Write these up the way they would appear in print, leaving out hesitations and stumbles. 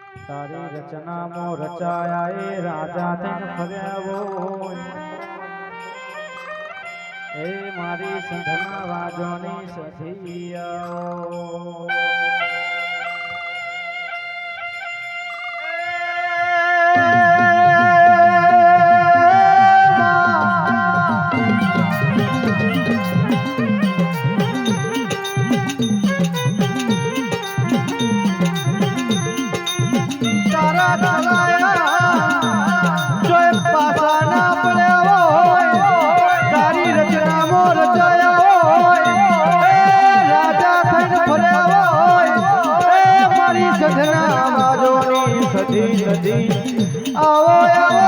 તારી રચનામાં રચાયા એ રાજા થઈને ફર્યા એ મારી સંધના વાજોની સધિયાઓ આવો આવો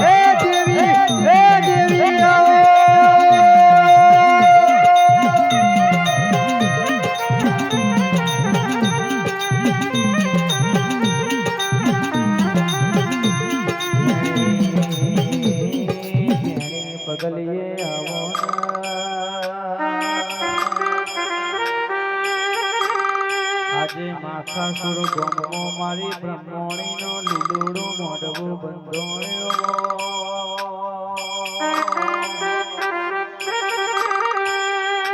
એ દેવી આવો પગલીએ આવો આજે માખાસુર ગમો મારી બ્રહ્મણીનો લીલુડો મોઢવું બંધોણ્યો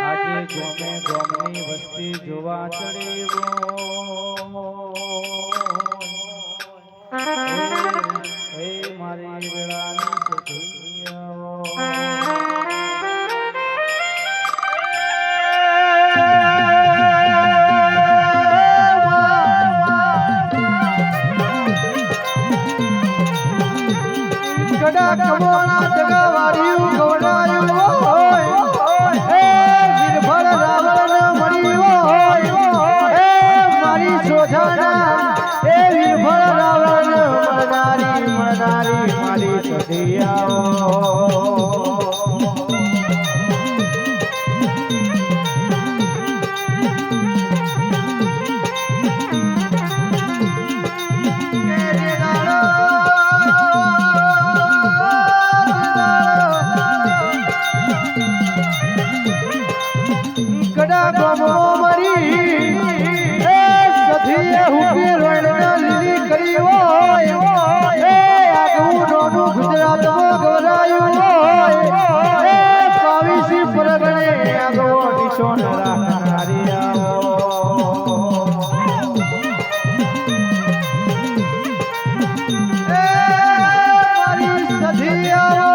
આજે ગમે ગમની વસ્તી જોવા ચડ્યો એ મારી વેળાની સખીઓ કમોણા જગાવાર્યું ગોડાયું હોય એ વીરભર રાવણ મળ્યું હોય એ મારી સોજાના એ વીરભર રાવણ મળનારી મારી સધિયાઓ ગુજરાતમાં ગવરાયું હોય એ પાવીસી પરગણે આગો દિશો રાખનારી મારી સધિયાઓ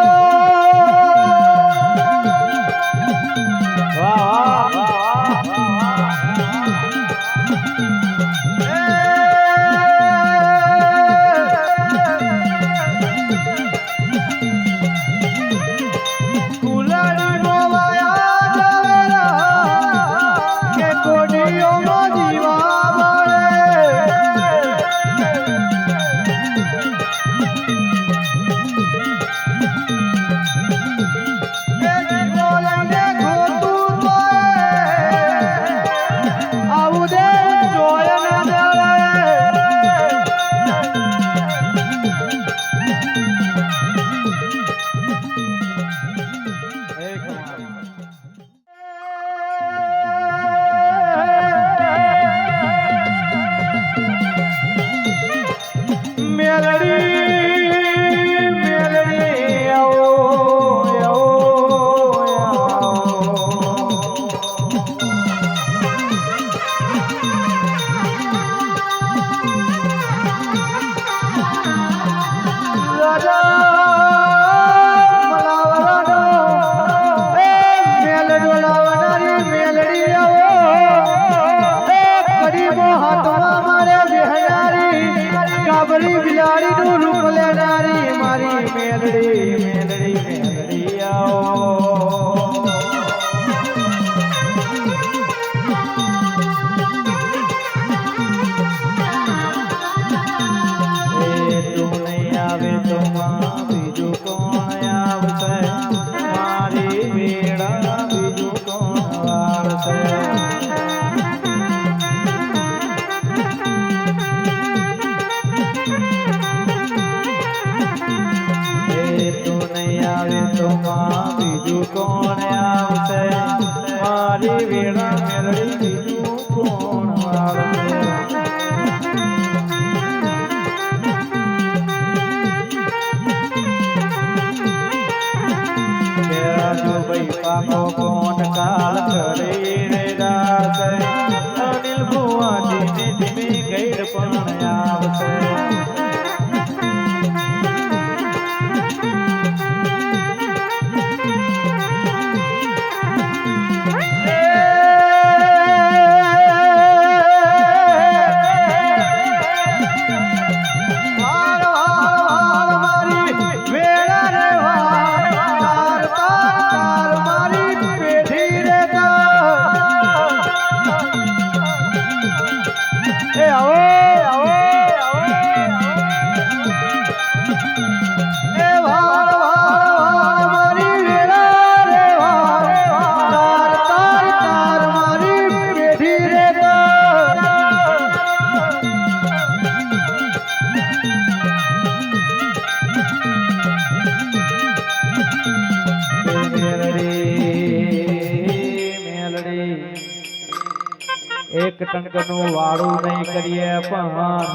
એક ટંકનું વાળું નહીં કરીએ પણ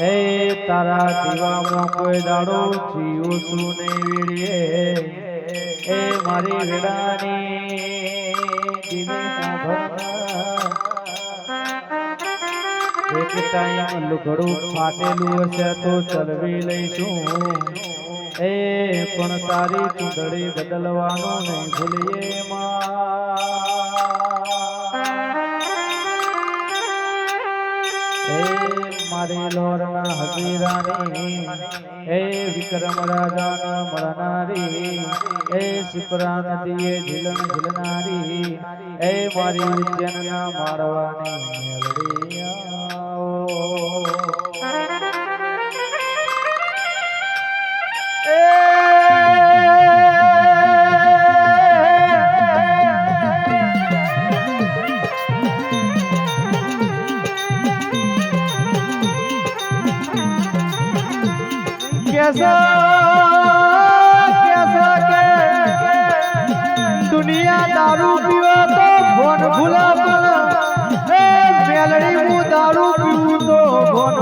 એ તારા દીવામાં કોઈ દાડો જીવું શું નહીં વીડીએ એ મારી વેડાની એક ટાઈમ લુગડું ફાટેલું હશે તો ચલવી લઈશું એ પણ તારી ચૂંટણી બદલવાનું નહીં ભૂલીએ મારી લોરના હજીરાની એ વિક્રમ રાજાના મળનારી એ શિપરા નદીએ ઝીલન ઝીલનારી એ મારી ઉજ્જૈનના માળવાની મેળડી कैसा के दुनिया दारू पीवा तो भोन भूला पण ए मेलड़ी मु दारू पीऊ तो भोन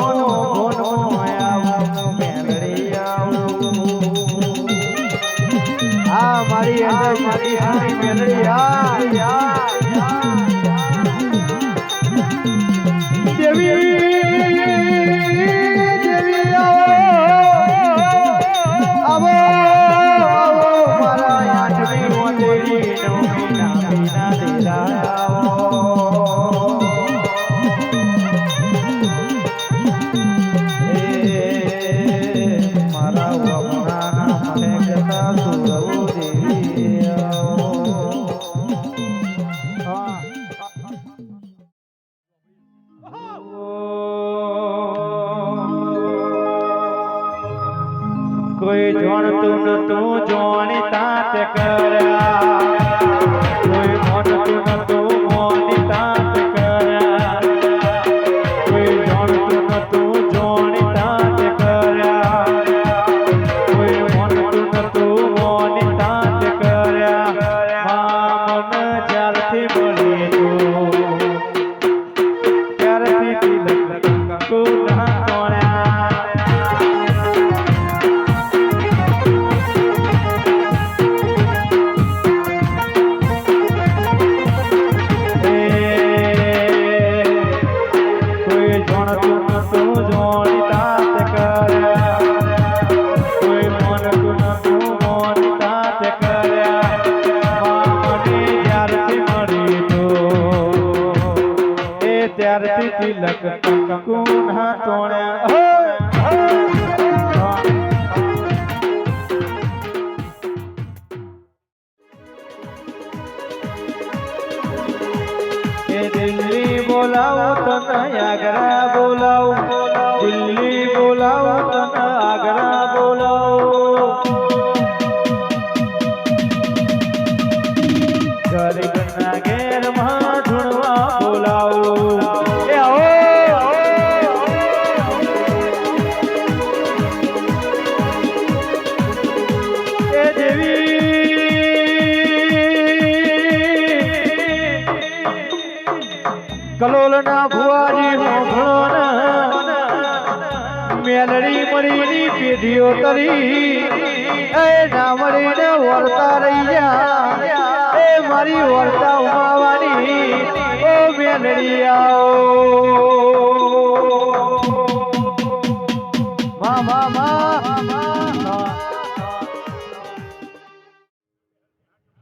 आऊ मेलड़ी आऊ आ मारी मेलड़ी आ देवी કોઈ જોણતું નતું જોણતા તે કર્યા કોઈ મોનતું નતું મોનતા તે કર્યા કોઈ જોણતું નતું જોણતા તે કર્યા કોઈ મોનતું નતું મોનતા તે કર્યા મન જ્યારથી મળી તું ત્યારથી તિલક કંકુના ત્યારથી તિલક કંકુના તોણ્યા એ દિલ્હી બોલાવો તને આગ્રા બોલાવો દિલ્હી બોલાવો તને આગ્રા બોલાવો ગરીબના ઘેરમાં ધૂણવા બોલાવો કલોલના ભુવાજી હોભળો મેલડી મળીની પેઢીઓ તરી એ ના મળીને વળતા રહી જા એ મારી વળતા ઉમાવાની ઓ મેલડી આવો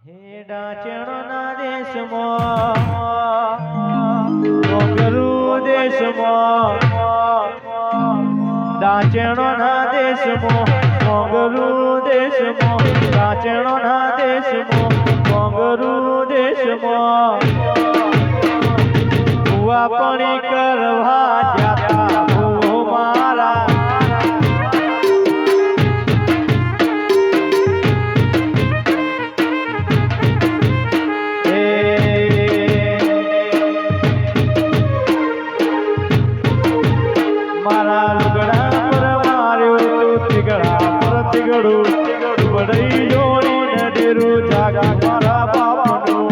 હે ડાચણના દેશમાં દાચણોના દેશમાં મોંગરૂ દેશમાં દાચણોના દેશમાં મોંગરૂ દેશમાં ભુવાપણી કરવા જાતા ભૂ મારા મારા લુગડા પર માર્યો તિગડા પર તિગડું બડઈ જોડીને ડેરું જાગા મારા બાપનું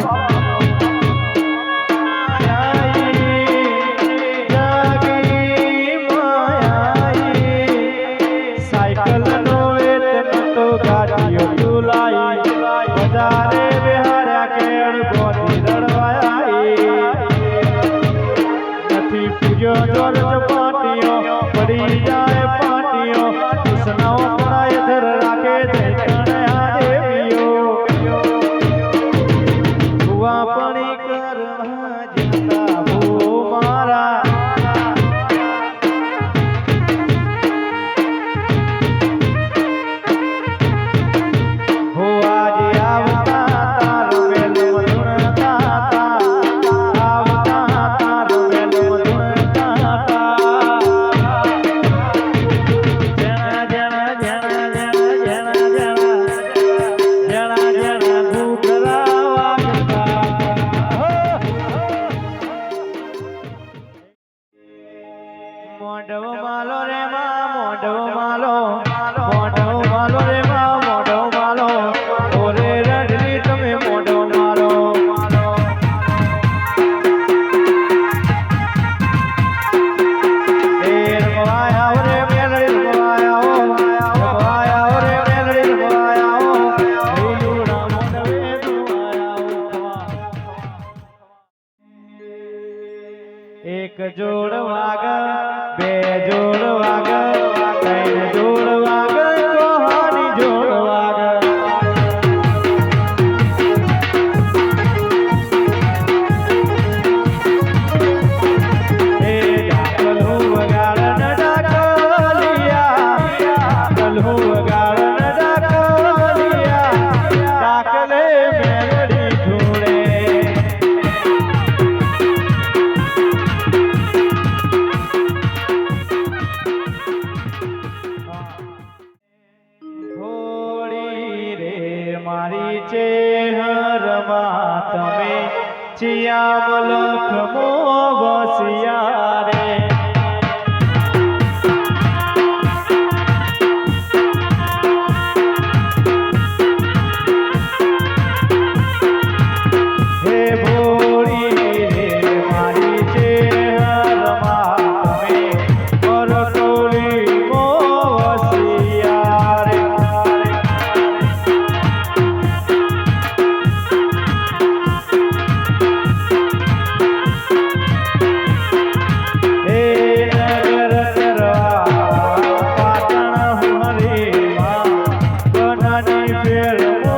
મોઢવ માલો રે માં મોઢવ માલો મોઢવ માલો રે માં મોઢવ માલો ઓરે રડલી તમે મોઢવ માલો એ રમવાયા રે મેલડી રમવાયા રે મેલડી રમવાયા લીલુડા મોઢવે ધોવાયા એક જોડ વાગ બે જોડ વાગ ત્રણ જોડ વાગ કોહાની જોડ વાગ એ ડાકલું વગાડન ડાકલિયા ડાકલું વગાડન ડાકલિયા ડાકલે મેલડી જોડે હોળી રે મારી ચેહરમાં તમે ચિયા મલખમો વસિયા રે હે ભોળી રે મારી ચેહરમાં તમે મરકોલી મો વસિયા રે હે નગર કરવા પાટણ હરીમાં કનાની ફેર મો